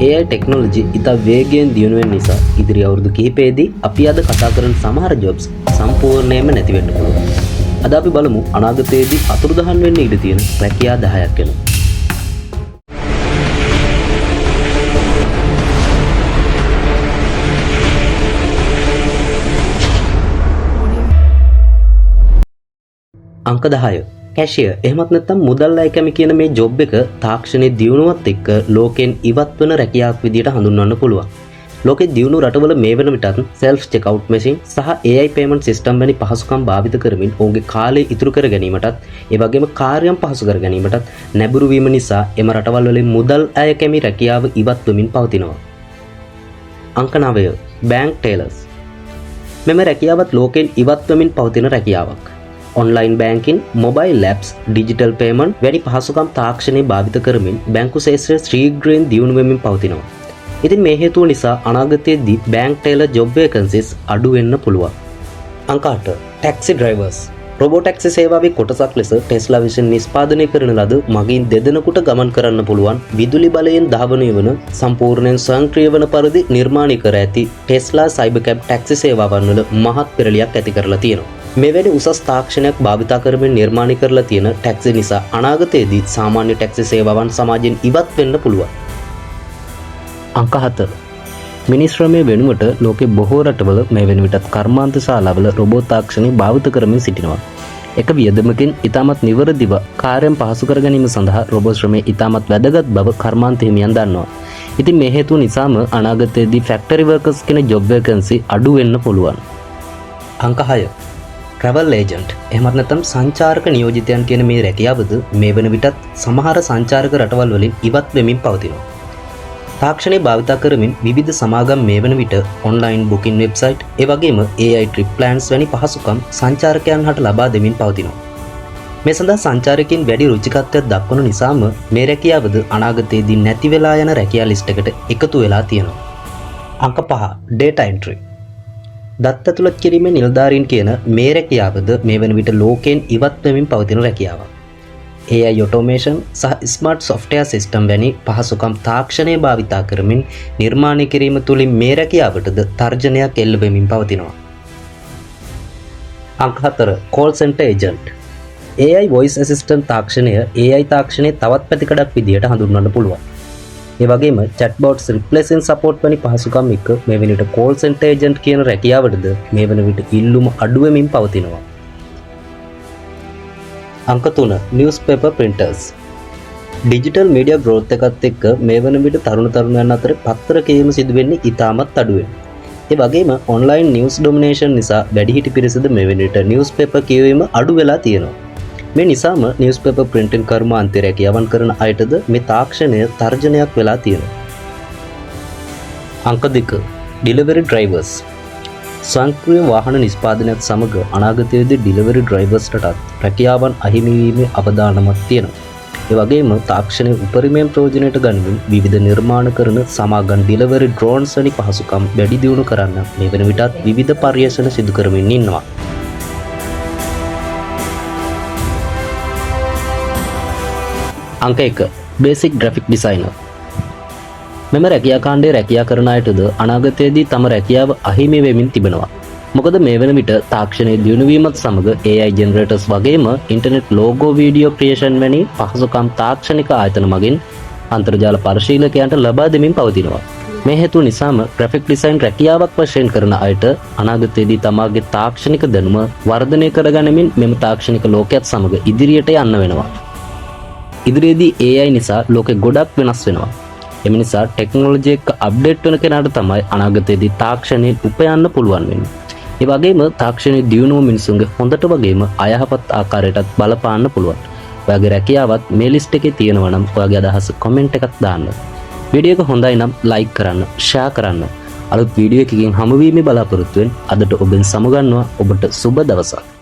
AI technology ඉතා වේගයෙන් දියුණු වෙන නිසා ඉදිරි අවුරුදු කිහිපයේදී අපි අද කතා කරන සමහර ජොබ්ස් සම්පූර්ණයෙන්ම නැති වෙන්න පුළුවන්. අද අපි බලමු අනාගතයේදී අතුරුදහන් වෙන්න ඉඩ තියෙන රැකියා 10ක් ගැන. අංක 10 කැෂියර් එහෙමත් නැත්නම් මුදල් අය කැමි කියන මේ ජොබ් එක තාක්ෂණයේ දියුණුවත් එක්ක ලෝකෙන් ඉවත් වන රැකියාවක් විදියට හඳුන්වන්න පුළුවන්. ලෝකෙ දියුණු රටවල මේ වෙන විටත් self checkout machine සහ AI payment system වැනි පහසුකම් භාවිත කරමින් ඔවුන්ගේ කාලය ඉතුරු කර ගැනීමටත් ඒ වගේම කාර්යයන් පහසු කර ගැනීමටත් නැඹුරු වීම නිසා එම රටවල් වලින් මුදල් අය කැමි රැකියාව ඉවත් වෙමින් පවතිනවා. අංක 9 bank tellers මෙම රැකියාවත් ලෝකෙන් ඉවත් වෙමින් පවතින රැකියාවක්. Online banking, mobile apps, digital payment වැනි පහසුකම් තාක්ෂණය භාවිත කරමින් බැංකු ශාස්ත්‍රය ශීඝ්‍රයෙන් දියුණු වෙමින් පවතිනවා. ඉතින් මේ හේතුව නිසා අනාගතයේදී බැංක් ටෙලර් ජොබ් වේකන්සිස් අඩු වෙන්න පුළුවන්. අංක 8 ටැක්සි ඩ්‍රයිවර්ස් රොබෝ ටැක්සි සේවාවේ කොටසක් ලෙස ටෙස්ලා විසින් නිෂ්පාදනය කරන ලද මගින් දෙදෙනෙකුට ගමන් කරන්න පුළුවන් විදුලි බලයෙන් ධාවනය වන සම්පූර්ණයෙන් ස්වයංක්‍රීය වන පරිදි නිර්මාණය කර ඇති ටෙස්ලා සයිබර්කැබ් ටැක්සි සේවාවන් වල මහත් පෙරලියක් ඇති කරලා තියෙනවා. මෙවැනි උසස් තාක්ෂණයක් භාවිතා කරමින් නිර්මාණය කරලා තියෙන ටැක්සි නිසා අනාගතයේදී සාමාන්‍ය ටැක්සි සේවාවන් සමාජයෙන් ඉවත් වෙන්න පුළුවන්. අංක 7 මිනිස් ශ්‍රමය වෙනුවට ලෝකේ බොහෝ රටවල මේ වෙන විටත් කර්මාන්ත ශාලාවල රොබෝ තාක්ෂණය භාවිත කරමින් සිටිනවා. එක වියදමකින් ඉතාමත් නිවැරදිව කාර්යයන් පහසු කර ගැනීම සඳහා රොබෝ ශ්‍රමය ඉතාමත් වැදගත් බව කර්මාන්ත හිමියන් දන්නවා. ඉතින් මේ හේතුව නිසාම අනාගතයේදී ෆැක්ටරි වර්කර්ස් කියන ජොබ් වේකන්සි අඩු වෙන්න පුළුවන්. අංක 6 travel agent එහෙමත් නැත්නම් සංචාරක නියෝජිතයන් කියන මේ රැකියාවද මේ වන විටත් සමහර සංචාරක රටවල් වලින් ඉවත් වෙමින් පවතිනවා. තාක්ෂණය භාවිතා කරමින් විවිධ සමාගම් මේ වන විට ඔන්ලයින් බුකින් වෙබ්සයිට් ඒ වගේම AI trip plans වැනි පහසුකම් සංචාරකයන් හට ලබා දෙමින් පවතිනවා. මේ සඳහා සංචාරකයන් වැඩි රුචිකත්වයක් දක්වන නිසාම මේ රැකියාවද අනාගතයේදී නැති වෙලා යන රැකියා ලිස්ට් එකට එකතු වෙලා තියෙනවා. අංක 5 data entry දත්ත ඇතුළත් කිරීමේ නිලධාරීන් කියන මේ රැකියාවද මේ වන විට ලෝකයෙන් ඉවත් වෙමින් පවතින රැකියාවක්. AI automation සහ smart software system වැනි පහසුකම් තාක්ෂණය භාවිතා කරමින් නිර්මාණය කිරීම තුළින් මේ රැකියාවටද තර්ජනයක් එල්ල වෙමින් පවතිනවා. අංක 4 call center agent AI voice assistant තාක්ෂණය AI තාක්ෂණයේ තවත් පැතිකඩක් විදියට හඳුන්වන්න පුළුවන්. ඒ වගේම chatbots replacing support වැනි පහසුකම් එක්ක මේ වෙන විට call center agent කියන රැකියාවටද මේ වෙන විට ඉල්ලුම අඩු වෙමින් පවතිනවා. අංක 3 newspaper printers digital media growth එකත් එක්ක මේ වන විට තරුණයන් අතර පත්‍ර කියවීම සිදු වෙන්නේ ඉතාමත් අඩුවෙන්. ඒ වගේම online news domination නිසා වැඩිහිටි පිරිසද මේ වෙන විට newspaper කියවීම අඩු වෙලා තියෙනවා. මේ නිසාම newspaper printing කර්මාන්තය රැකියාවන් කරන අයටද මේ තාක්ෂණය තර්ජනයක් වෙලා තියෙනවා. අංක 2 delivery drivers ස්වයංක්‍රීය වාහන නිෂ්පාදනයත් සමග අනාගතයේදී ඩිලිවරි ඩ්‍රයිවර්ස්ටත් රැකියාවන් අහිමි වීමේ අවදානමක් තියෙනවා. ඒ වගේම තාක්ෂණය උපරිමයෙන් ප්‍රයෝජනයට ගනිමින් විවිධ නිර්මාණ කරන සමාගම් ඩිලිවරි ඩ්‍රෝන්ස් වැනි පහසුකම් වැඩි දියුණු කරන්න මේ වෙන විටත් විවිධ පර්යේෂණ සිදු කරමින් ඉන්නවා. අංක 1 බේසික් ග්‍රැෆික් ඩිසයිනර් මෙම රැකියා කාණ්ඩයේ රැකියා කරන අයටද අනාගතයේදී තම රැකියාව අහිමි වෙමින් තිබෙනවා. මොකද මේ වෙන විට තාක්ෂණයේ දියුණු වීමත් සමග AI ජෙනරේටර්ස් වගේම ඉන්ටර්නෙට් ලෝගෝ වීඩියෝ ක්‍රියේෂන් වැනි පහසුකම් තාක්ෂණික ආයතන මගින් අන්තර්ජාල පරිශීලකයන්ට ලබා දෙමින් පවතිනවා. මේ හේතුව නිසාම ග්‍රැෆික් ඩිසයින් රැකියාවක් වශයෙන් කරන අයට අනාගතයේදී තමාගේ තාක්ෂණික දැනුම වර්ධනය කරගැනීමෙන් මෙම තාක්ෂණික ලෝකයේත් සමග ඉදිරියට යන්න වෙනවා. ඉදිරියේදී AI නිසා ලෝකෙ ගොඩක් වෙනස් වෙනවා. එම නිසා ටෙක්නොලොජි එක අප්ඩේට් වෙන කෙනාට තමයි අනාගතයේදී තාක්ෂණයෙන් උපයන්න පුළුවන් වෙන්නේ. ඒ වගේම තාක්ෂණයේ දියුණුව මිනිසුන්ගේ හොඳට වගේම අයහපත් ආකාරයටත් බලපාන්න පුළුවන්. ඔයාගේ රැකියාවත් මේ ලිස්ට් එකේ තියෙනවා නම් ඔයාගේ අදහස කමෙන්ට් එකක් දාන්න. වීඩියෝ එක හොඳයි නම් ලයික් කරන්න, ෂෙයා කරන්න. අලුත් වීඩියෝ එකකින් හමුවීමේ බලාපොරොත්තුවෙන් අදට ඔබෙන් සමුගන්නවා. ඔබට සුබ දවසක්.